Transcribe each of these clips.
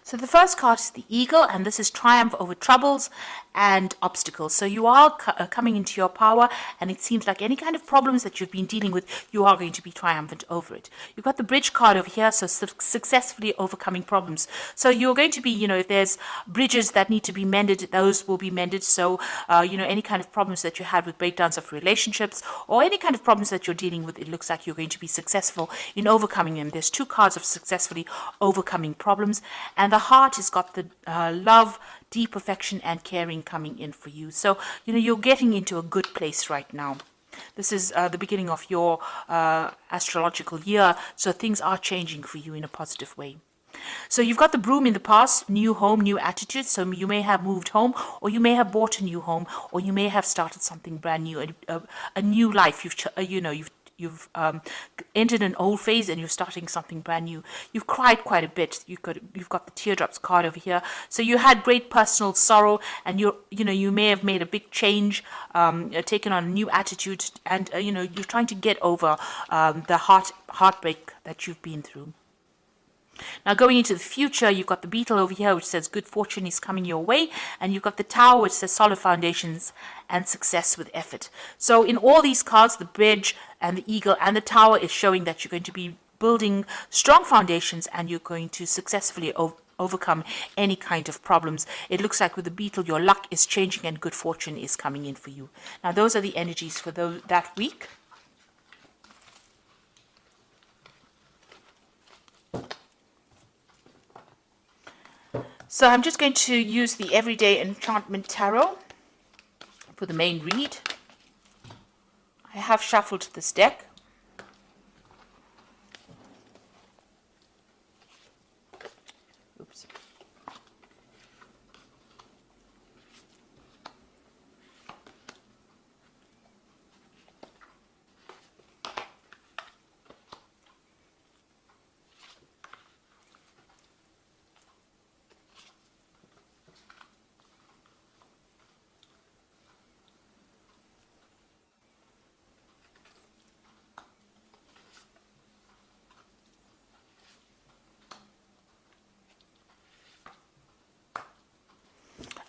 So the first card is the Eagle, and this is triumph over troubles and obstacles. So you are coming into your power, and it seems like any kind of problems that you've been dealing with, you are going to be triumphant over it. You've got the Bridge card over here, so successfully overcoming problems. So you're going to be, if there's bridges that need to be mended, those will be mended. So, any kind of problems that you had with breakdowns of relationships or any kind of problems that you're dealing with, it looks like you're going to be successful in overcoming them. There's two cards of successfully overcoming problems, and the Heart has got the love, deep affection and caring coming in for you. So, you're getting into a good place right now. This is the beginning of your astrological year, so things are changing for you in a positive way. So you've got the Broom in the past, new home, new attitude. So you may have moved home, or you may have bought a new home, or you may have started something brand new, a new life. You've entered an old phase and you're starting something brand new. You've cried quite a bit. You've got the teardrops card over here. So you had great personal sorrow, and you may have made a big change, taken on a new attitude, and you're trying to get over the heartbreak that you've been through. Now going into the future, you've got the Beetle over here, which says good fortune is coming your way, and you've got the Tower, which says solid foundations and success with effort. So in all these cards, the Bridge and the Eagle and the Tower is showing that you're going to be building strong foundations, and you're going to successfully overcome any kind of problems. It looks like with the Beetle, your luck is changing and good fortune is coming in for you. Now those are the energies for that week. So I'm just going to use the Everyday Enchantment Tarot for the main read. I have shuffled this deck. Oops.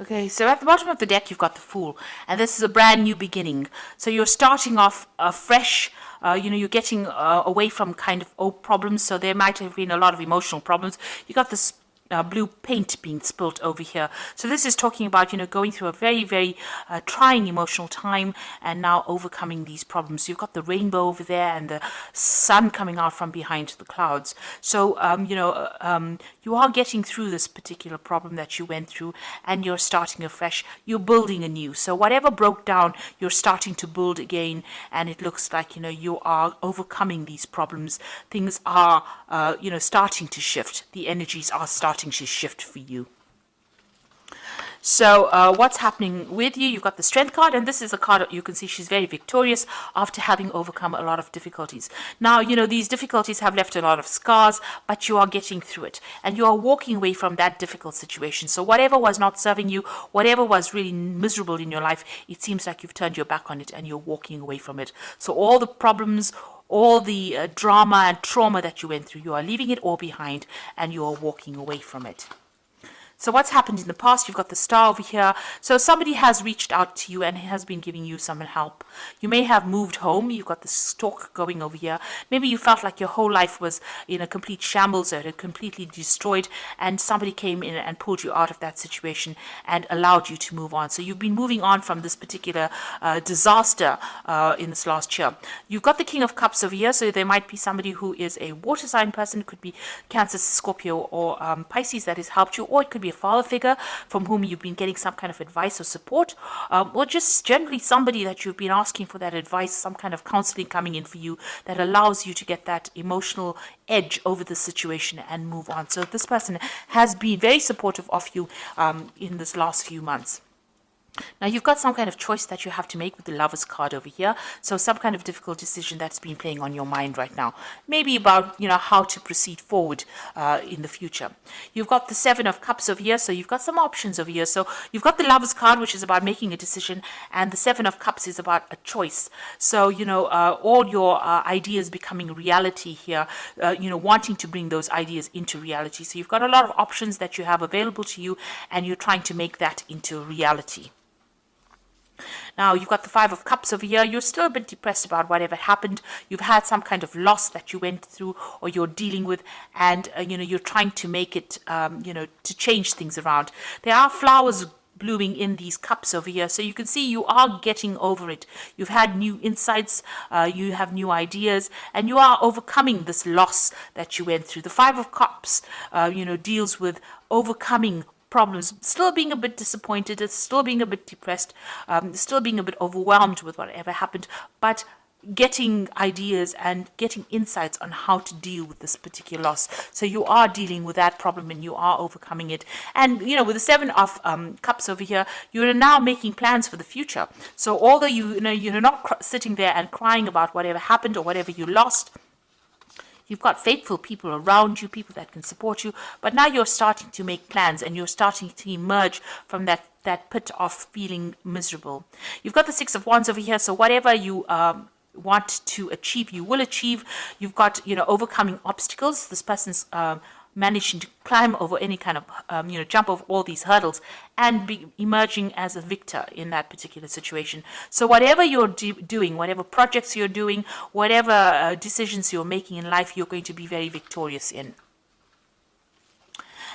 Okay, so at the bottom of the deck, you've got the Fool, and this is a brand new beginning. So you're starting off fresh. You're getting away from kind of old problems. So there might have been a lot of emotional problems. You got this blue paint being spilt over here. So this is talking about, going through a very, very trying emotional time and now overcoming these problems. You've got the rainbow over there and the sun coming out from behind the clouds. So, you are getting through this particular problem that you went through, and you're starting afresh. You're building anew. So whatever broke down, you're starting to build again, and it looks like, you are overcoming these problems. Things are, starting to shift. The energies are starting to shift for you. So what's happening with you? You've got the Strength card, and this is a card that you can see she's very victorious after having overcome a lot of difficulties. Now, these difficulties have left a lot of scars, but you are getting through it, and you are walking away from that difficult situation. So whatever was not serving you, whatever was really miserable in your life, it seems like you've turned your back on it and you're walking away from it. So all the problems, all the drama and trauma that you went through, you are leaving it all behind and you are walking away from it. So what's happened in the past? You've got the Star over here. So somebody has reached out to you and has been giving you some help. You may have moved home. You've got the Stork going over here. Maybe you felt like your whole life was in a complete shambles, or it had completely destroyed, and somebody came in and pulled you out of that situation and allowed you to move on. So you've been moving on from this particular disaster in this last year. You've got the King of Cups over here. So there might be somebody who is a water sign person. It could be Cancer, Scorpio, or Pisces that has helped you, or it could be a father figure from whom you've been getting some kind of advice or support, or just generally somebody that you've been asking for that advice, some kind of counseling coming in for you that allows you to get that emotional edge over the situation and move on. So this person has been very supportive of you in this last few months. Now you've got some kind of choice that you have to make with the Lovers card over here. So some kind of difficult decision that's been playing on your mind right now. Maybe about, how to proceed forward in the future. You've got the Seven of Cups over here. So you've got some options over here. So you've got the Lovers card, which is about making a decision. And the Seven of Cups is about a choice. So, all your ideas becoming reality here, wanting to bring those ideas into reality. So you've got a lot of options that you have available to you, and you're trying to make that into reality. Now, you've got the Five of Cups over here. You're still a bit depressed about whatever happened. You've had some kind of loss that you went through or you're dealing with, and, you're trying to make it, to change things around. There are flowers blooming in these cups over here, so you can see you are getting over it. You've had new insights, you have new ideas, and you are overcoming this loss that you went through. The Five of Cups, deals with overcoming problems, still being a bit disappointed, still being a bit depressed, still being a bit overwhelmed with whatever happened, but getting ideas and getting insights on how to deal with this particular loss. So you are dealing with that problem and you are overcoming it. And, with the Seven of Cups over here, you're now making plans for the future. So although you're not sitting there and crying about whatever happened or whatever you lost, you've got faithful people around you, people that can support you, but now you're starting to make plans and you're starting to emerge from that pit of feeling miserable. You've got the Six of Wands over here, so whatever you want to achieve, you will achieve. You've got, overcoming obstacles. This person's managing to climb over any kind of, jump over all these hurdles and be emerging as a victor in that particular situation. So whatever you're doing, whatever projects you're doing, whatever decisions you're making in life, you're going to be very victorious in.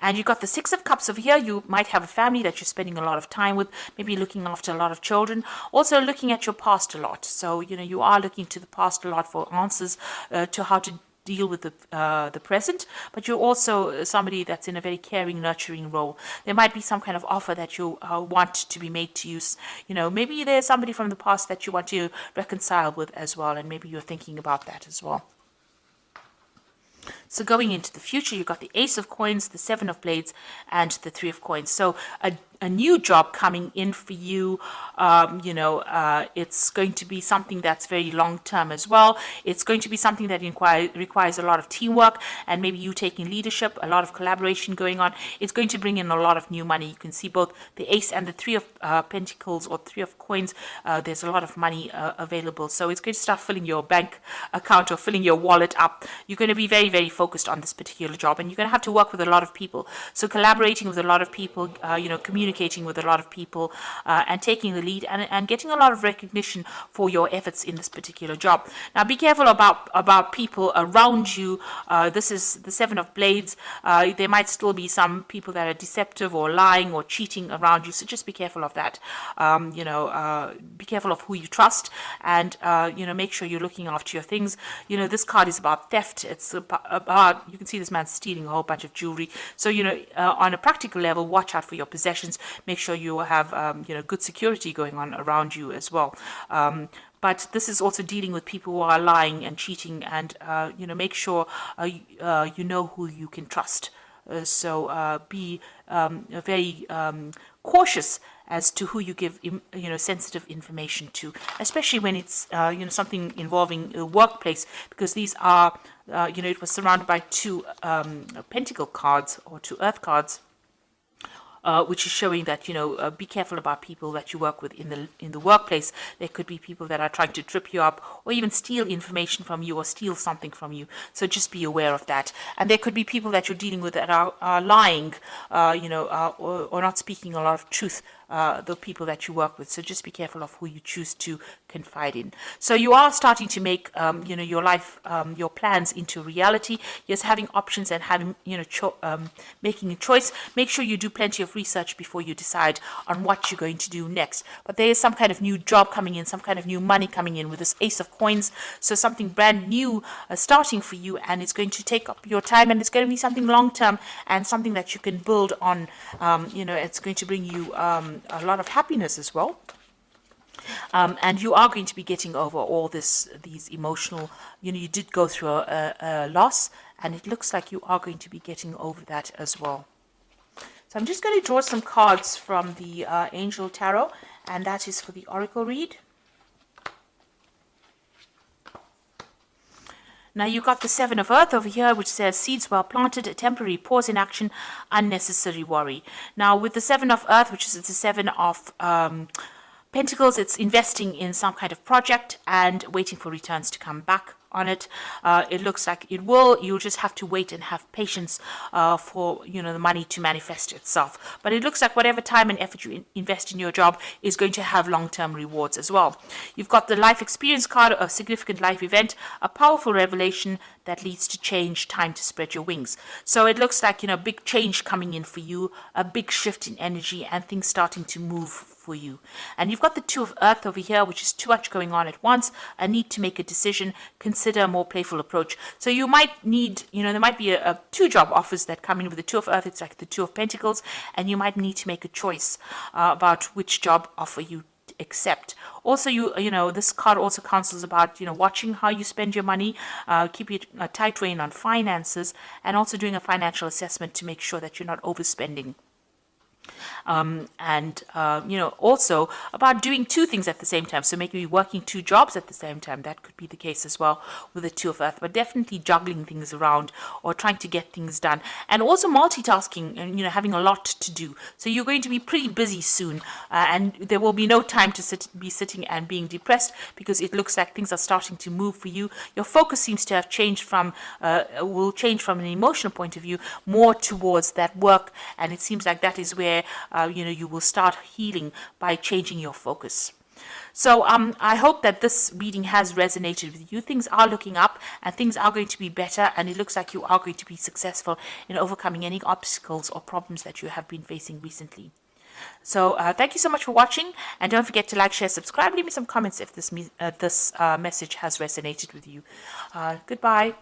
And you've got the Six of Cups over here. You might have a family that you're spending a lot of time with, maybe looking after a lot of children, also looking at your past a lot. So, you are looking to the past a lot for answers to how to deal with the present, but you're also somebody that's in a very caring, nurturing role. There might be some kind of offer that you want to be made to you. Maybe there's somebody from the past that you want to reconcile with as well, and maybe you're thinking about that as well. So going into the future, you've got the Ace of Coins, the Seven of Blades, and the Three of Coins. So a new job coming in for you. It's going to be something that's very long term as well. It's going to be something that requires a lot of teamwork and maybe you taking leadership, a lot of collaboration going on. It's going to bring in a lot of new money. You can see both the Ace and the Three of Pentacles or Three of Coins. There's a lot of money available. So it's going to start filling your bank account or filling your wallet up. You're going to be very, very focused on this particular job, and you're going to have to work with a lot of people. So collaborating with a lot of people, communicating with a lot of people, and taking the lead and getting a lot of recognition for your efforts in this particular job. Now be careful about people around you. This is the Seven of Blades. There might still be some people that are deceptive or lying or cheating around you, so just be careful of that. Be careful of who you trust, and make sure you're looking after your things. This card is about theft. It's about, you can see this man stealing a whole bunch of jewelry. So on a practical level, watch out for your possessions. Make sure you have good security going on around you as well. But this is also dealing with people who are lying and cheating, and make sure you know who you can trust. So be very cautious as to who you give sensitive information to, especially when it's something involving a workplace, because these are it was surrounded by two pentacle cards or two earth cards. Which is showing that be careful about people that you work with in the workplace. There could be people that are trying to trip you up or even steal information from you or steal something from you. So just be aware of that. And there could be people that you're dealing with that are lying, or not speaking a lot of truth. The people that you work with. So just be careful of who you choose to confide in. So you are starting to make, your life, your plans into reality. Yes, having options and having, making a choice. Make sure you do plenty of research before you decide on what you're going to do next. But there is some kind of new job coming in, some kind of new money coming in with this Ace of Coins. So something brand new starting for you, and it's going to take up your time, and it's going to be something long term and something that you can build on. It's going to bring you a lot of happiness as well. And you are going to be getting over all these emotional, you did go through a loss, and it looks like you are going to be getting over that as well. So I'm just going to draw some cards from the Angel Tarot, and that is for the Oracle read. Now you got the Seven of Earth over here, which says seeds well planted, a temporary pause in action, unnecessary worry. Now with the Seven of Earth, which is the Seven of Pentacles, it's investing in some kind of project and waiting for returns to come back on it. It looks like it will. You'll just have to wait and have patience for the money to manifest itself. But it looks like whatever time and effort you invest in your job is going to have long-term rewards as well. You've got the life experience card, a significant life event, a powerful revelation that leads to change, time to spread your wings. So it looks like big change coming in for you, a big shift in energy, and things starting to move for you. And you've got the Two of Earth over here, which is too much going on at once, a need to make a decision, consider a more playful approach. So you might need, there might be two job offers that come in with the Two of Earth. It's like the Two of Pentacles, and you might need to make a choice about which job offer you accept. Also, this card also counsels about watching how you spend your money, keeping a tight rein on finances, and also doing a financial assessment to make sure that you're not overspending. Also about doing two things at the same time. So maybe working two jobs at the same time. That could be the case as well with the Two of Earth, but definitely juggling things around or trying to get things done. And also multitasking and, having a lot to do. So you're going to be pretty busy soon, and there will be no time to be sitting and being depressed, because it looks like things are starting to move for you. Your focus seems to have changed will change from an emotional point of view more towards that work, and it seems like that is where you will start healing by changing your focus. So I hope that this reading has resonated with you. Things are looking up and things are going to be better, and it looks like you are going to be successful in overcoming any obstacles or problems that you have been facing recently. So thank you so much for watching, and don't forget to like, share, subscribe, leave me some comments if this message has resonated with you. Goodbye.